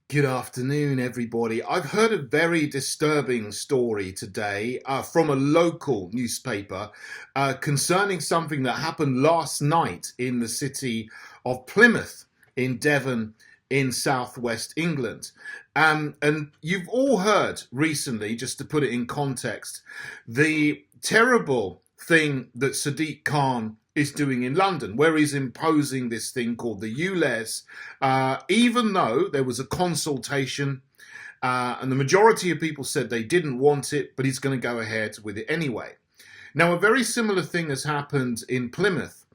Good afternoon, everybody. I've heard a very disturbing story today from a local newspaper concerning something that happened last night in the city of Plymouth in Devon in southwest England. And you've all heard recently, just to put it in context, the terrible thing that Sadiq Khan is doing in London, where he's imposing this thing called the ULEZ, even though there was a consultation and the majority of people said they didn't want it, but he's going to go ahead with it anyway. Now, a very similar thing has happened in Plymouth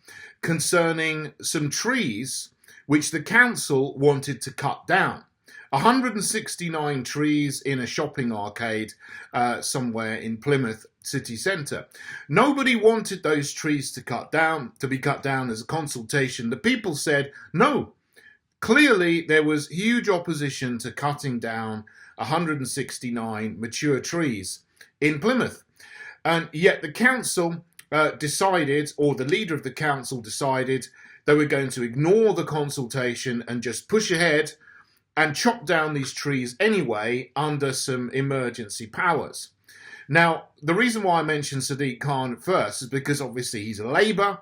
concerning some trees which the council wanted to cut down. 169 trees in a shopping arcade somewhere in Plymouth city centre. Nobody wanted those trees to be cut down as a consultation. The people said no. Clearly, there was huge opposition to cutting down 169 mature trees in Plymouth. And yet the council decided, or the leader of the council decided, they were going to ignore the consultation and just push ahead and chop down these trees anyway under some emergency powers. Now, the reason why I mentioned Sadiq Khan first is because obviously he's a Labour,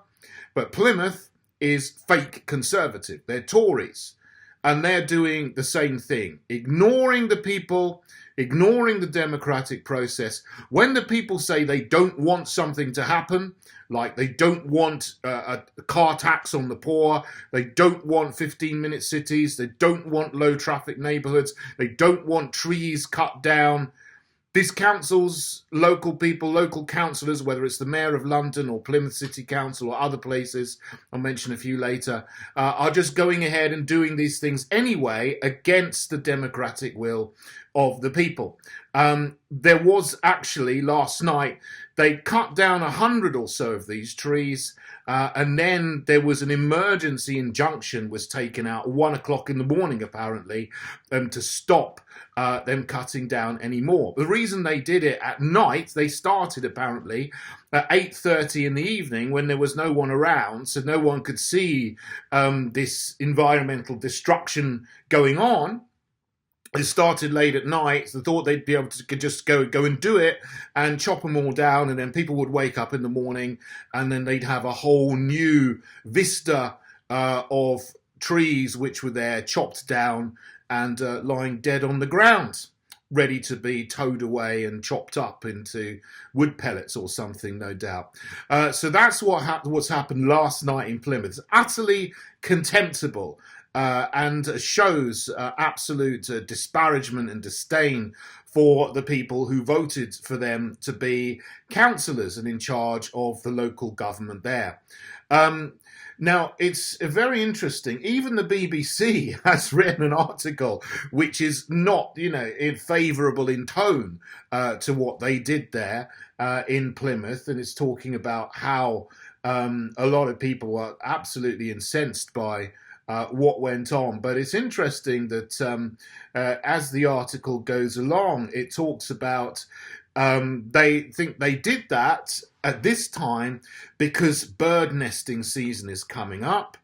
but Plymouth is fake Conservative. They're Tories, and they're doing the same thing, ignoring the people, ignoring the democratic process. When the people say they don't want something to happen, like they don't want a car tax on the poor, they don't want 15-minute cities, they don't want low traffic neighbourhoods, they don't want trees cut down, these councils, local people, local councillors, whether it's the Mayor of London or Plymouth City Council or other places, I'll mention a few later, are just going ahead and doing these things anyway against the democratic will of the people. There was actually last night, they cut down 100 or so of these trees, and then there was an emergency injunction was taken out at 1 o'clock in the morning, apparently, to stop them cutting down any more. The reason they did it at night, they started apparently at 8:30 in the evening when there was no one around, so no one could see this environmental destruction going on. It started late at night. They thought they'd be able to just go and do it and chop them all down, and then people would wake up in the morning and then they'd have a whole new vista of trees which were there chopped down and lying dead on the ground, ready to be towed away and chopped up into wood pellets or something, no doubt. So that's what's happened last night in Plymouth. It's utterly contemptible. And shows absolute disparagement and disdain for the people who voted for them to be councillors and in charge of the local government there. Now, it's very interesting. Even the BBC has written an article which is not, favourable in tone to what they did there in Plymouth, and it's talking about how a lot of people were absolutely incensed by what went on. But it's interesting that as the article goes along, it talks about they think they did that at this time because bird nesting season is coming up.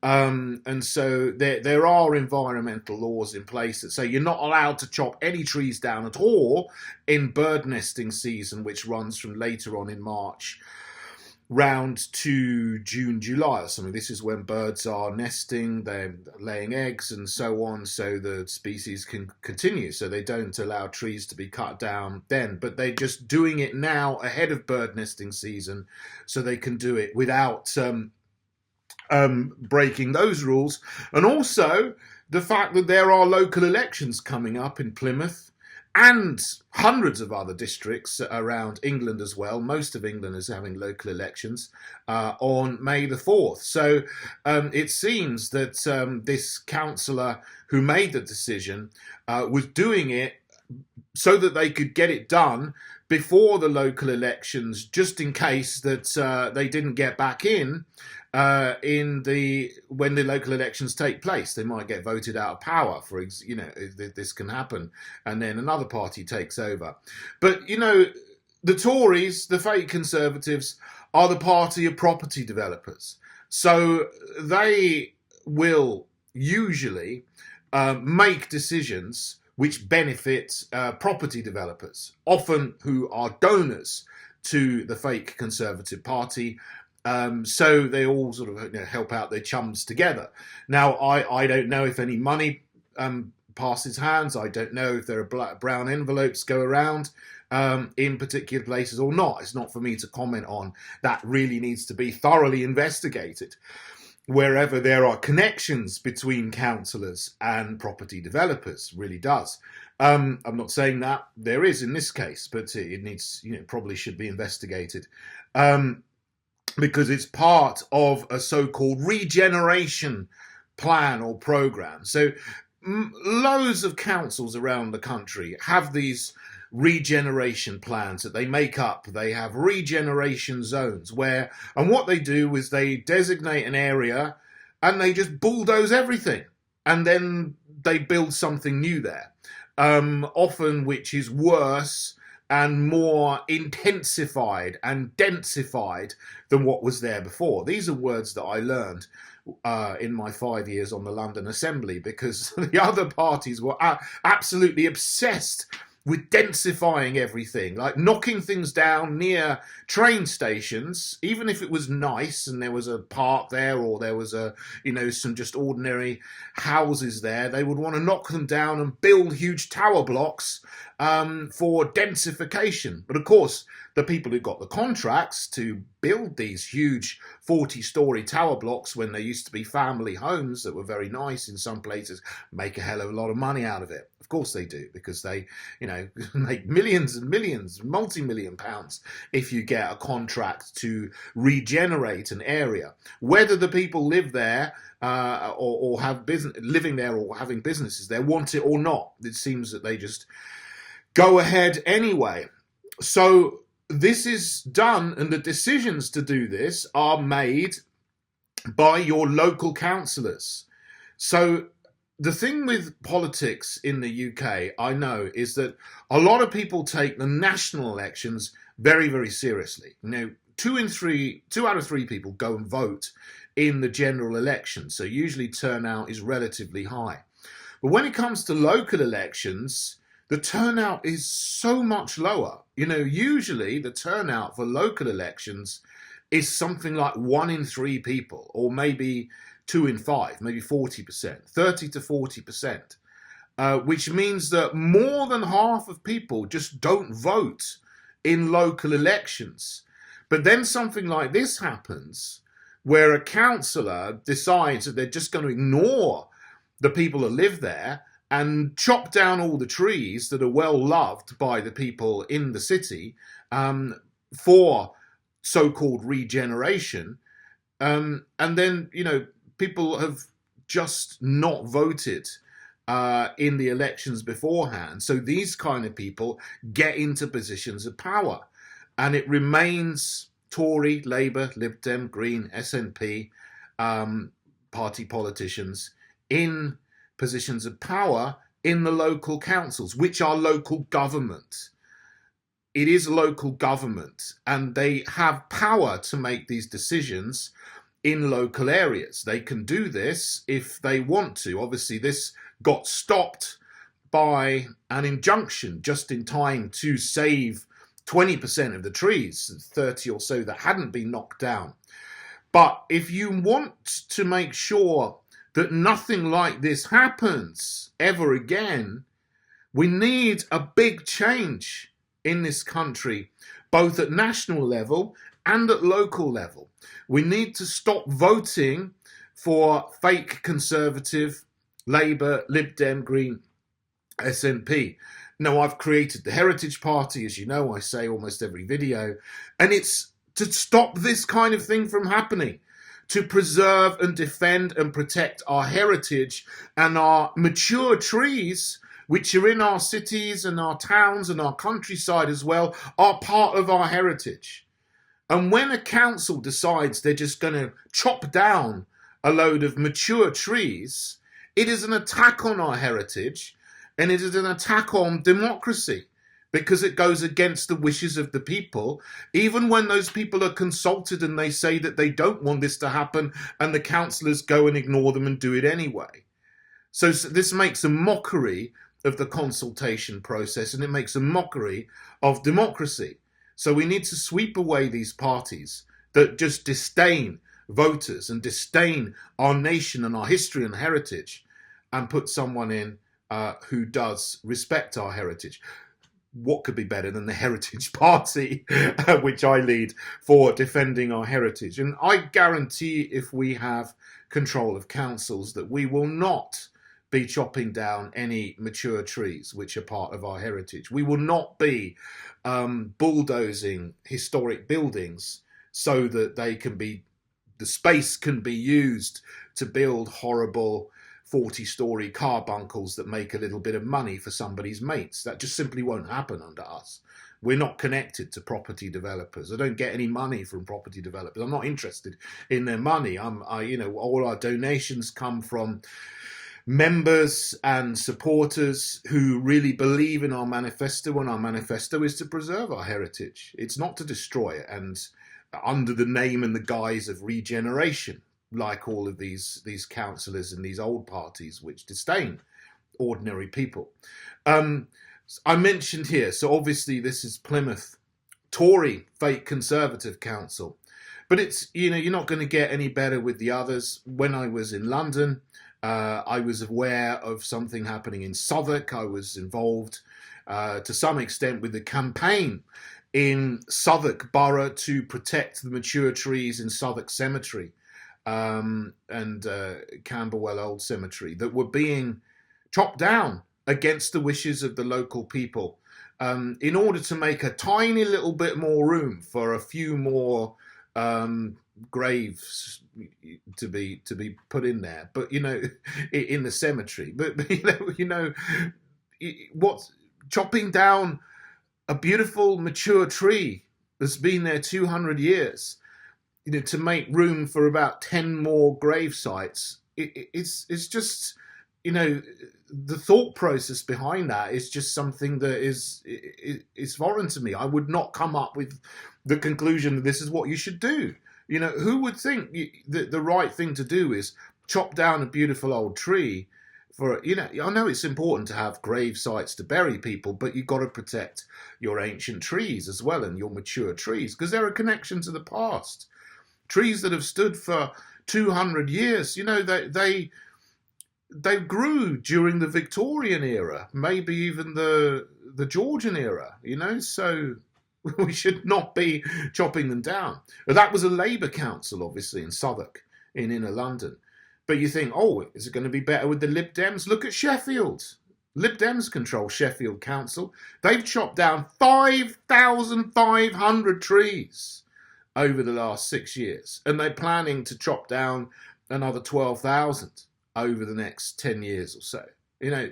And so there are environmental laws in place that say you're not allowed to chop any trees down at all in bird nesting season, which runs from later on in March round to June, July or something. This is when birds are nesting, they're laying eggs and so on, so the species can continue. So they don't allow trees to be cut down then, but they're just doing it now ahead of bird nesting season so they can do it without breaking those rules. And also the fact that there are local elections coming up in Plymouth and hundreds of other districts around England as well. Most of England is having local elections on May the 4th. So it seems that this councillor who made the decision was doing it so that they could get it done before the local elections, just in case that they didn't get back in when the local elections take place. They might get voted out of power. This can happen, and then another party takes over. But the Tories, the fake Conservatives, are the party of property developers, so they will usually make decisions which benefit property developers, often who are donors to the fake Conservative Party. So they all sort of help out their chums together. Now, I don't know if any money passes hands. I don't know if there are brown envelopes go around in particular places or not. It's not for me to comment on. That really needs to be thoroughly investigated. Wherever there are connections between councillors and property developers, really does. I'm not saying that there is in this case, but it needs, probably should be investigated. Because it's part of a so-called regeneration plan or program. So loads of councils around the country have these regeneration plans that they make up. They have regeneration zones and what they do is they designate an area and they just bulldoze everything. And then they build something new there, often which is worse and more intensified and densified than what was there before. These are words that I learned in my 5 years on the London Assembly, because the other parties were absolutely obsessed with densifying everything, like knocking things down near train stations, even if it was nice and there was a park there or there was some just ordinary houses there. They would want to knock them down and build huge tower blocks for densification. But of course, the people who got the contracts to build these huge 40-story tower blocks when they used to be family homes that were very nice in some places make a hell of a lot of money out of it. Of course they do, because they, make millions and millions, multi-million pounds if you get a contract to regenerate an area. Whether the people live there or have living there or having businesses there want it or not, it seems that they just go ahead anyway. So this is done, and the decisions to do this are made by your local councillors. So the thing with politics in the UK, I know, is that a lot of people take the national elections very, very seriously. 2 out of 3 people go and vote in the general election, so usually turnout is relatively high. But when it comes to local elections, the turnout is so much lower. Usually the turnout for local elections is something like 1 in 3 people, or maybe 2 in 5, maybe 40%, 30 to 40%, which means that more than half of people just don't vote in local elections. But then something like this happens, where a councillor decides that they're just going to ignore the people that live there and chop down all the trees that are well loved by the people in the city for so-called regeneration. And then, people have just not voted in the elections beforehand. So these kind of people get into positions of power. And it remains Tory, Labour, Lib Dem, Green, SNP party politicians in positions of power in the local councils, which are local government. It is local government, and they have power to make these decisions in local areas. They can do this if they want to. Obviously, this got stopped by an injunction just in time to save 20% of the trees, 30 or so that hadn't been knocked down. But if you want to make sure that nothing like this happens ever again, we need a big change in this country, both at national level and at local level. We need to stop voting for fake Conservative, Labour, Lib Dem, Green, SNP. Now, I've created the Heritage Party, as you know, I say almost every video, and it's to stop this kind of thing from happening, to preserve and defend and protect our heritage and our mature trees, which are in our cities and our towns and our countryside as well, are part of our heritage. And when a council decides they're just going to chop down a load of mature trees, it is an attack on our heritage, and it is an attack on democracy, because it goes against the wishes of the people, even when those people are consulted and they say that they don't want this to happen, and the councillors go and ignore them and do it anyway. So this makes a mockery of the consultation process, and it makes a mockery of democracy. So we need to sweep away these parties that just disdain voters and disdain our nation and our history and heritage, and put someone in who does respect our heritage. What could be better than the Heritage Party, which I lead, for defending our heritage? And I guarantee, if we have control of councils, that we will not be chopping down any mature trees which are part of our heritage. We will not be bulldozing historic buildings so that the space can be used to build horrible 40-story carbuncles that make a little bit of money for somebody's mates. That just simply won't happen under us. We're not connected to property developers. I don't get any money from property developers. I'm not interested in their money. All our donations come from members and supporters who really believe in our manifesto, and our manifesto is to preserve our heritage. It's not to destroy it, and under the name and the guise of regeneration, like all of these councillors in these old parties which disdain ordinary people. I mentioned here, so obviously this is Plymouth Tory fake Conservative Council, but it's, you're not going to get any better with the others. When I was in London, I was aware of something happening in Southwark. I was involved to some extent with the campaign in Southwark Borough to protect the mature trees in Southwark Cemetery and Camberwell Old Cemetery that were being chopped down against the wishes of the local people, in order to make a tiny little bit more room for a few more graves to be put in there, but in the cemetery. But what, chopping down a beautiful mature tree that's been there 200 years, to make room for about 10 more grave sites? It's just, the thought process behind that is just something that is foreign to me. I would not come up with the conclusion that this is what you should do. Who would think that the right thing to do is chop down a beautiful old tree for, I know it's important to have grave sites to bury people, but you've got to protect your ancient trees as well, and your mature trees, because they're a connection to the past. Trees that have stood for 200 years, they grew during the Victorian era, maybe even the Georgian era, so we should not be chopping them down. That was a Labour council, obviously, in Southwark, in inner London. But you think, is it going to be better with the Lib Dems? Look at Sheffield. Lib Dems control Sheffield Council. They've chopped down 5,500 trees over the last 6 years, and they're planning to chop down another 12,000 over the next 10 years or so.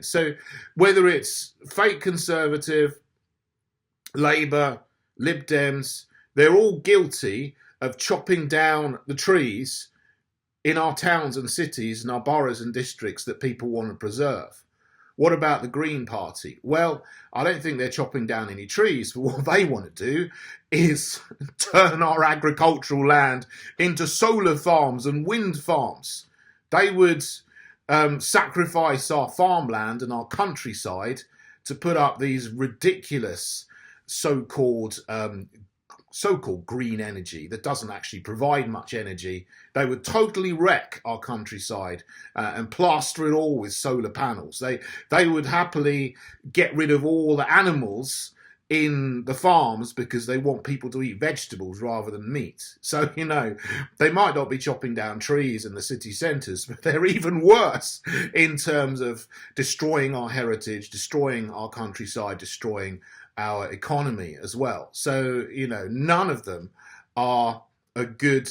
So whether it's fake Conservative, Labour, Lib Dems, they're all guilty of chopping down the trees in our towns and cities and our boroughs and districts that people want to preserve. What about the Green Party? Well, I don't think they're chopping down any trees, but what they want to do is turn our agricultural land into solar farms and wind farms. They would sacrifice our farmland and our countryside to put up these ridiculous so-called green energy that doesn't actually provide much energy. They would totally wreck our countryside and plaster it all with solar panels. They would happily get rid of all the animals in the farms because they want people to eat vegetables rather than meat. So, they might not be chopping down trees in the city centres, but they're even worse in terms of destroying our heritage, destroying our countryside, destroying our economy as well. So, none of them are a good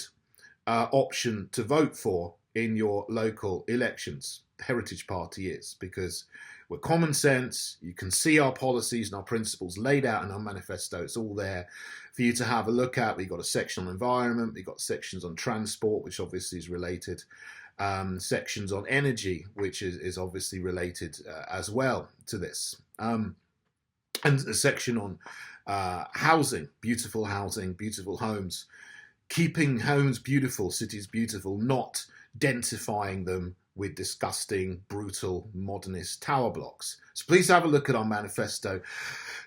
option to vote for in your local elections. The Heritage Party is, because we're common sense. You can see our policies and our principles laid out in our manifesto. It's all there for you to have a look at. We've got a section on environment. We've got sections on transport, which obviously is related. Sections on energy, which is obviously related as well to this. And a section on housing, beautiful homes, keeping homes beautiful, cities beautiful, not densifying them with disgusting, brutal, modernist tower blocks. So please have a look at our manifesto.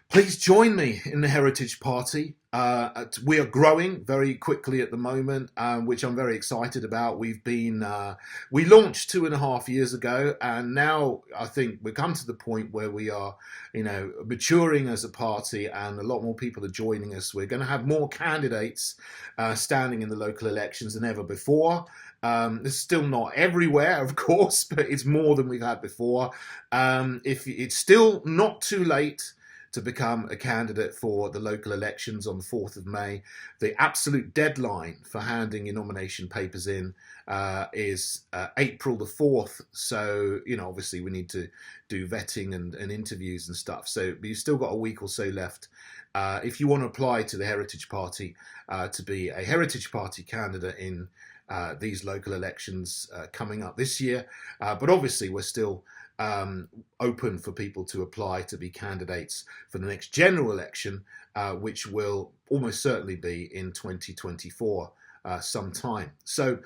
Please join me in the Heritage Party. We are growing very quickly at the moment, which I'm very excited about. We launched 2.5 years ago, and now I think we've come to the point where we are, maturing as a party, and a lot more people are joining us. We're going to have more candidates standing in the local elections than ever before. It's still not everywhere, of course, but it's more than we've had before. If it's still not too late to become a candidate for the local elections on the 4th of May. The absolute deadline for handing your nomination papers in is April the 4th. So, obviously we need to do vetting and interviews and stuff. So you've still got a week or so left. If you want to apply to the Heritage Party to be a Heritage Party candidate in these local elections coming up this year. But obviously we're still open for people to apply to be candidates for the next general election, which will almost certainly be in 2024 sometime. So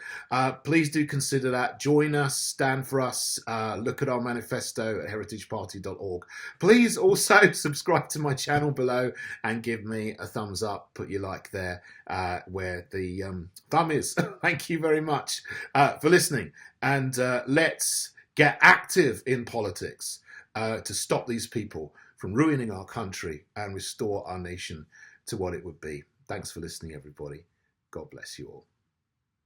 please do consider that. Join us, stand for us, look at our manifesto at heritageparty.org. Please also subscribe to my channel below and give me a thumbs up. Put your like there where the thumb is. Thank you very much for listening, and let's get active in politics to stop these people from ruining our country and restore our nation to what it would be. Thanks for listening, everybody. God bless you all.